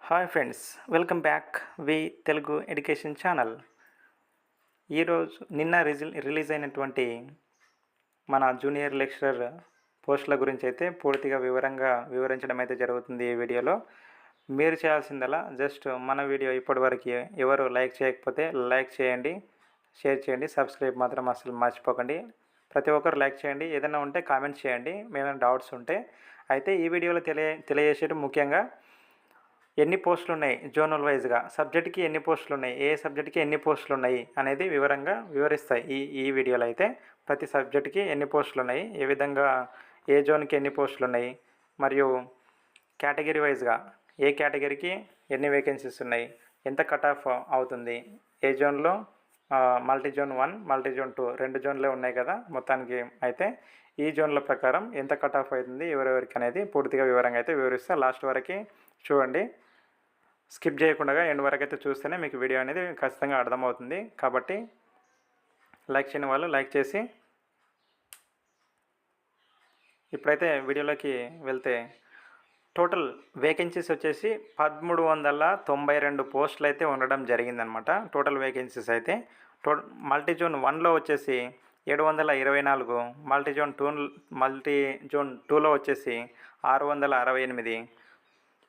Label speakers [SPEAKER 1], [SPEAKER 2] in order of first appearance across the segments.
[SPEAKER 1] Hi friends, welcome back V Telugu education channel. నిన్న release అయినటువంటి మన జూనియర్ లెక్చరర్ పోస్టుల గురించి అయితే పూర్తిగా వివరంగా వివరించడం అయితే జరుగుతుంది ఈ వీడియోలో. మీరు చేయాల్సిందలా జస్ట్ మన వీడియో ఇప్పటివరకు ఎవరు లైక్ చేయకపోతే లైక్ చేయండి, షేర్ చేయండి, సబ్స్క్రైబ్ మాత్రం అసలు మర్చిపోకండి. ప్రతి ఒక్కరు లైక్ చేయండి, ఏదైనా ఉంటే కామెంట్ చేయండి, ఏమైనా డౌట్స్ ఉంటే. అయితే ఈ వీడియోలో తెలియజేసేది ముఖ్యంగా ఎన్ని పోస్టులు ఉన్నాయి, జోనల్ వైజ్గా సబ్జెక్ట్కి ఎన్ని పోస్టులు ఉన్నాయి, ఏ సబ్జెక్ట్కి ఎన్ని పోస్టులు ఉన్నాయి అనేది వివరంగా వివరిస్తాయి ఈ వీడియోలో. అయితే ప్రతి సబ్జెక్ట్కి ఎన్ని పోస్టులు ఉన్నాయి, ఏ విధంగా ఏ జోన్కి ఎన్ని పోస్టులు ఉన్నాయి, మరియు కేటగిరీ వైజ్గా ఏ కేటగిరీకి ఎన్ని వేకెన్సీస్ ఉన్నాయి, ఎంత కట్ ఆఫ్ అవుతుంది, ఏ జోన్లో మల్టీ జోన్ 1 మల్టీ జోన్ 2 రెండు జోన్లే ఉన్నాయి కదా మొత్తానికి. అయితే ఈ జోన్ల ప్రకారం ఎంత కట్ ఆఫ్ అవుతుంది ఎవరెవరికి అనేది పూర్తిగా వివరంగా అయితే వివరిస్తా. లాస్ట్ వరకు చూడండి, స్కిప్ చేయకుండా ఎండ్ వరకు అయితే చూస్తేనే మీకు వీడియో అనేది ఖచ్చితంగా అర్థమవుతుంది. కాబట్టి లైక్ చేయని వాళ్ళు లైక్ చేసి, ఇప్పుడైతే వీడియోలోకి వెళ్తే టోటల్ వేకెన్సీస్ వచ్చేసి 1392 పోస్టులు అయితే ఉండడం జరిగిందనమాట. టోటల్ వేకెన్సీస్ అయితే మల్టీ జోన్ 1లో వచ్చేసి 724, మల్టీ జోన్ 2లో వచ్చేసి 668,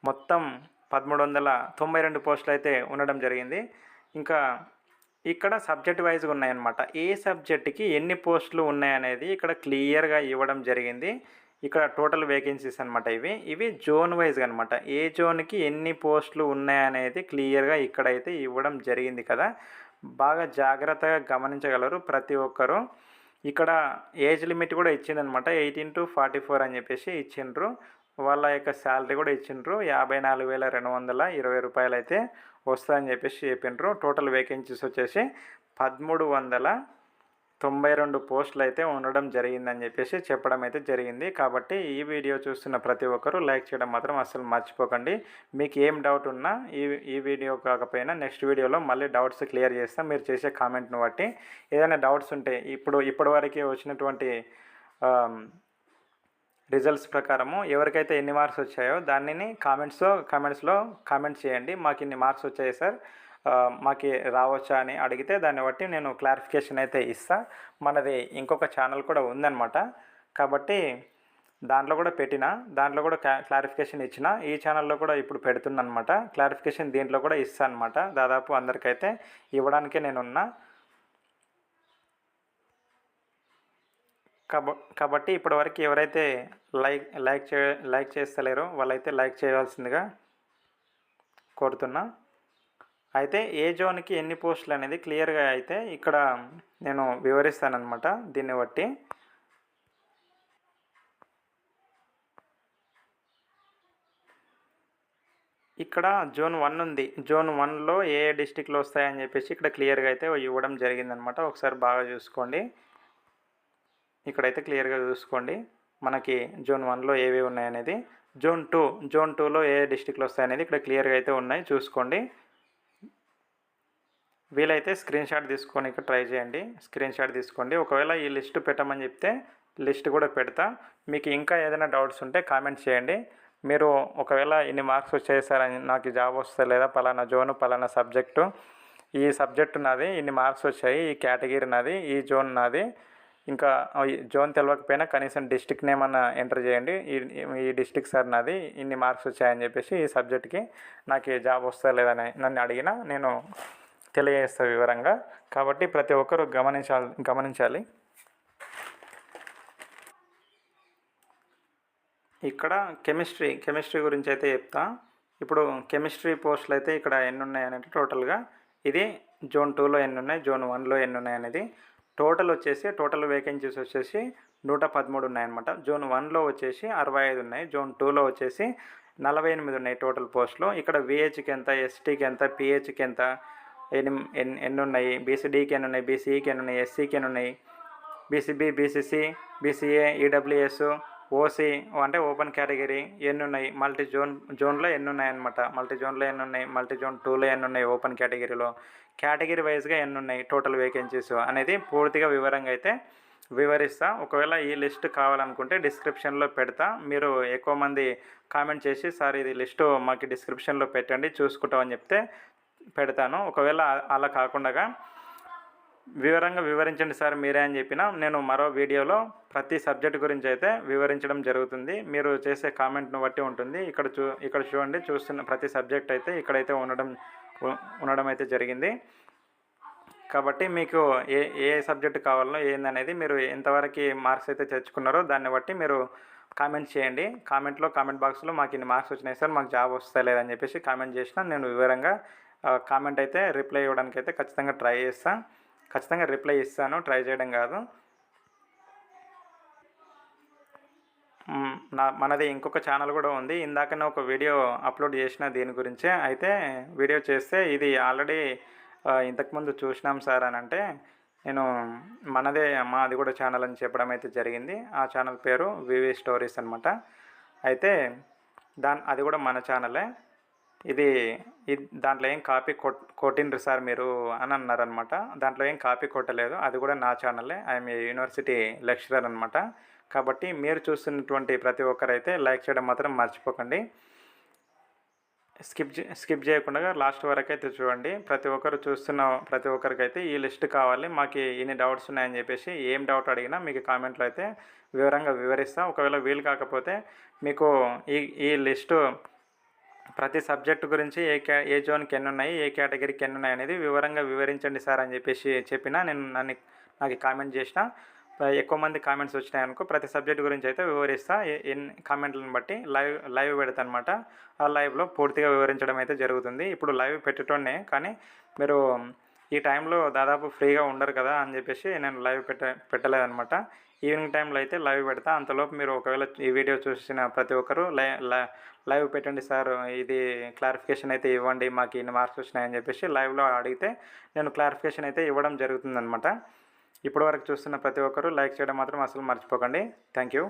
[SPEAKER 1] మొత్తం 1392 పోస్టులు అయితే ఉండడం జరిగింది. ఇంకా ఇక్కడ సబ్జెక్ట్ వైజ్గా ఉన్నాయన్నమాట. ఏ సబ్జెక్ట్కి ఎన్ని పోస్టులు ఉన్నాయనేది ఇక్కడ క్లియర్గా ఇవ్వడం జరిగింది. ఇక్కడ టోటల్ వేకెన్సీస్ అనమాట. ఇవి జోన్ వైజ్గా అనమాట. ఏ జోన్కి ఎన్ని పోస్టులు ఉన్నాయనేది క్లియర్గా ఇక్కడైతే ఇవ్వడం జరిగింది కదా. బాగా జాగ్రత్తగా గమనించగలరు ప్రతి ఒక్కరు. ఇక్కడ ఏజ్ లిమిట్ కూడా ఇచ్చిందనమాట. 18 to 44 అని చెప్పేసి ఇచ్చిండ్రు. వాళ్ళ యొక్క శాలరీ కూడా ఇచ్చిండ్రు. 54,220 రూపాయలు అయితే వస్తుందని చెప్పేసి చెప్పిండ్రు. టోటల్ వేకెన్సీస్ వచ్చేసి 1392 పోస్టులు అయితే ఉండడం జరిగిందని చెప్పేసి చెప్పడం అయితే జరిగింది. కాబట్టి ఈ వీడియో చూస్తున్న ప్రతి ఒక్కరూ లైక్ చేయడం మాత్రం అస్సలు మర్చిపోకండి. మీకు ఏం డౌట్ ఉన్నా ఈ వీడియో కాకపోయినా నెక్స్ట్ వీడియోలో మళ్ళీ డౌట్స్ క్లియర్ చేస్తాం. మీరు చేసే కామెంట్ను బట్టి ఏదైనా డౌట్స్ ఉంటే ఇప్పటివరకు వచ్చినటువంటి రిజల్ట్స్ ప్రకారము ఎవరికైతే ఎన్ని మార్క్స్ వచ్చాయో దానిని కామెంట్స్లో కామెంట్ చేయండి. మాకు ఇన్ని మార్క్స్ వచ్చాయి సార్, మాకు రావచ్చా అని అడిగితే దాన్ని బట్టి నేను క్లారిఫికేషన్ అయితే ఇస్తాను. మనది ఇంకొక ఛానల్ కూడా ఉందన్నమాట. కాబట్టి దాంట్లో కూడా దాంట్లో కూడా క్లారిఫికేషన్ ఇచ్చిన. ఈ ఛానల్లో కూడా ఇప్పుడు పెడుతున్నా అనమాట. క్లారిఫికేషన్ దీంట్లో కూడా ఇస్తాను అనమాట. దాదాపు అందరికైతే ఇవ్వడానికే నేనున్నా. కాబట్టి ఇప్పటివరకు ఎవరైతే లైక్ చేస్తలేరో వాళ్ళైతే లైక్ చేయాల్సిందిగా కోరుతున్నా. అయితే ఏ జోన్కి ఎన్ని పోస్టులు అనేది క్లియర్గా అయితే ఇక్కడ నేను వివరిస్తానమాట. దీన్ని బట్టి ఇక్కడ జోన్ 1 ఉంది. జోన్ 1లో ఏ డిస్టిక్లో వస్తాయని చెప్పేసి ఇక్కడ క్లియర్గా అయితే ఇవ్వడం జరిగిందనమాట. ఒకసారి బాగా చూసుకోండి. ఇక్కడైతే క్లియర్గా చూసుకోండి మనకి జోన్ 1లో ఏవి ఉన్నాయనేది. జోన్ 2లో ఏ డిస్టిక్లో వస్తాయనేది ఇక్కడ క్లియర్గా అయితే ఉన్నాయి, చూసుకోండి. వీలైతే స్క్రీన్ షాట్ తీసుకొని ఇక్కడ ట్రై చేయండి. స్క్రీన్ షాట్ తీసుకోండి. ఒకవేళ ఈ లిస్ట్ పెట్టమని చెప్తే లిస్ట్ కూడా పెడతా. మీకు ఇంకా ఏదైనా డౌట్స్ ఉంటే కామెంట్ చేయండి. మీరు ఒకవేళ ఇన్ని మార్క్స్ వచ్చేసారని, నాకు జాబ్ వస్తే లేదా పలానా జోను పలానా సబ్జెక్టు, ఈ సబ్జెక్టు నాది, ఇన్ని మార్క్స్ వచ్చాయి, ఈ కేటగిరీ నాది, ఈ జోన్ నాది, ఇంకా జోన్ తెలియకపోయినా కనీసం డిస్టిక్ నేమ్ అన్న ఎంటర్ చేయండి. ఈ డిస్టిక్ సార్ నాది, ఇన్ని మార్క్స్ వచ్చాయని చెప్పేసి ఈ సబ్జెక్ట్కి నాకు జాబ్ వస్తా లేదని నన్ను అడిగినా నేను తెలియజేస్తా వివరంగా. కాబట్టి ప్రతి ఒక్కరూ గమనించాలి. ఇక్కడ కెమిస్ట్రీ గురించి అయితే చెప్తా. ఇప్పుడు కెమిస్ట్రీ పోస్టులు అయితే ఇక్కడ ఎన్ని ఉన్నాయనేది టోటల్గా ఇది జోన్ 2లో ఎన్ని ఉన్నాయి, జోన్ 1లో ఎన్ని ఉన్నాయి అనేది టోటల్ వేకెన్సీస్ వచ్చేసి 113 ఉన్నాయన్నమాట. జోన్ 1లో వచ్చేసి 65 ఉన్నాయి, జోన్ 2లో వచ్చేసి 48 ఉన్నాయి టోటల్ పోస్టులు. ఇక్కడ విహెచ్కి ఎంత, ఎస్టీకి ఎంత, పిహెచ్కి ఎంత, ఎన్ని ఉన్నాయి, బీసీడీకి ఎన్ని ఉన్నాయి, బీసీఈకి ఎన్ని ఉన్నాయి, ఎస్సీకి ఎన్ని ఉన్నాయి, BCB, BCC, BCA, EWS, OC అంటే ఓపెన్ కేటగిరీ ఎన్ని ఉన్నాయి, మల్టీ జోన్లో ఎన్ని ఉన్నాయన్నమాట. మల్టీ జోన్లో ఎన్ని ఉన్నాయి, మల్టీ జోన్ 2లో ఎన్ని ఉన్నాయి, ఓపెన్ కేటగిరీ వైజ్గా ఎన్ని ఉన్నాయి, టోటల్ వేకెన్సీస్ అనేది పూర్తిగా వివరంగా అయితే వివరిస్తా. ఒకవేళ ఈ లిస్ట్ కావాలనుకుంటే డిస్క్రిప్షన్‌లో పెడతా. మీరు ఎక్కువ మంది కామెంట్ చేసి సార్ ఇది లిస్టు మాకు డిస్క్రిప్షన్‌లో పెట్టండి చూసుకుంటాం అని చెప్తే పెడతాను. ఒకవేళ అలా కాకుండగా వివరంగా వివరించండి సార్ మీరే అని చెప్పినా నేను మరో వీడియోలో ప్రతి సబ్జెక్ట్ గురించి అయితే వివరించడం జరుగుతుంది. మీరు చేసే కామెంట్‌ను బట్టి ఉంటుంది. ఇక్కడ చూడండి, చూస్తున్న ప్రతి సబ్జెక్ట్ అయితే ఇక్కడైతే ఉండడం అయితే జరిగింది. కాబట్టి మీకు ఏ సబ్జెక్ట్ కావాలనో ఏందనేది మీరు ఎంతవరకు మార్క్స్ అయితే తెచ్చుకున్నారో దాన్ని బట్టి మీరు కామెంట్ చేయండి. కామెంట్ బాక్స్‌లో మాకు ఇన్ని మార్క్స్ వచ్చినాయి సార్, మాకు జాబ్ వస్తలేదని చెప్పేసి కామెంట్ చేసినా నేను వివరంగా కామెంట్ అయితే రిప్లై ఇవ్వడానికైతే ఖచ్చితంగా ట్రై చేస్తా. ఖచ్చితంగా రిప్లై ఇస్తాను, ట్రై చేయడం కాదు. మనది ఇంకొక ఛానల్ కూడా ఉంది. ఇందాకనే ఒక వీడియో అప్లోడ్ చేసిన దీని గురించే. అయితే వీడియో చేస్తే ఇది ఆల్రెడీ ఇంతకుముందు చూసినాం సార్ అని అంటే నేను మాది కూడా ఛానల్ అని చెప్పడం అయితే జరిగింది. ఆ ఛానల్ పేరు వివి స్టోరీస్ అనమాట. అయితే అది కూడా మన ఛానలే. ఇది దాంట్లో ఏం కాపీ కొట్టిండ్రు సార్ మీరు అని అన్నారనమాట. దాంట్లో ఏం కాపీ కొట్టలేదు, అది కూడా నా ఛానలే. ఐఎమ్ యూనివర్సిటీ లెక్చరర్ అనమాట. కాబట్టి మీరు చూస్తున్నటువంటి ప్రతి ఒక్కరైతే లైక్ చేయడం మాత్రం మర్చిపోకండి. స్కిప్ చేయకుండా లాస్ట్ వరకు అయితే చూడండి. ప్రతి ఒక్కరికైతే ఈ లిస్ట్ కావాలి, మాకు ఇన్ని డౌట్స్ ఉన్నాయని చెప్పేసి ఏం డౌట్ అడిగినా మీకు కామెంట్లో అయితే వివరంగా వివరిస్తాం. ఒకవేళ వీలు కాకపోతే మీకు ఈ లిస్టు ప్రతి సబ్జెక్టు గురించి ఏ జోన్కి ఎన్ని ఉన్నాయి, ఏ కేటగిరీకి ఎన్ని ఉన్నాయి అనేది వివరంగా వివరించండి సార్ అని చెప్పేసి చెప్పినా నాకు కామెంట్ చేసిన ఎక్కువ మంది కామెంట్స్ వచ్చినాయనుకో ప్రతి సబ్జెక్ట్ గురించి అయితే వివరిస్తా. ఎన్ని కామెంట్లను బట్టి లైవ్ పెడతా అనమాట. ఆ లైవ్లో పూర్తిగా వివరించడం అయితే జరుగుతుంది. ఇప్పుడు లైవ్ పెట్టేటోనే, కానీ మీరు ఈ టైంలో దాదాపు ఫ్రీగా ఉండరు కదా అని చెప్పేసి నేను లైవ్ పెట్టలేదనమాట. ఈవినింగ్ టైంలో అయితే లైవ్ పెడతా. అంతలోపు మీరు ఒకవేళ ఈ వీడియో చూసిన ప్రతి ఒక్కరు లైవ్ పెట్టండి సార్, ఇది క్లారిఫికేషన్ అయితే ఇవ్వండి, మాకు ఇన్ని మార్క్స్ వచ్చినాయని చెప్పేసి లైవ్లో అడిగితే నేను క్లారిఫికేషన్ అయితే ఇవ్వడం జరుగుతుందనమాట. ఇప్పటివరకు చూస్తున్న ప్రతి ఒక్కరు లైక్ చేయడం మాత్రం అసలు మర్చిపోకండి. Thank you.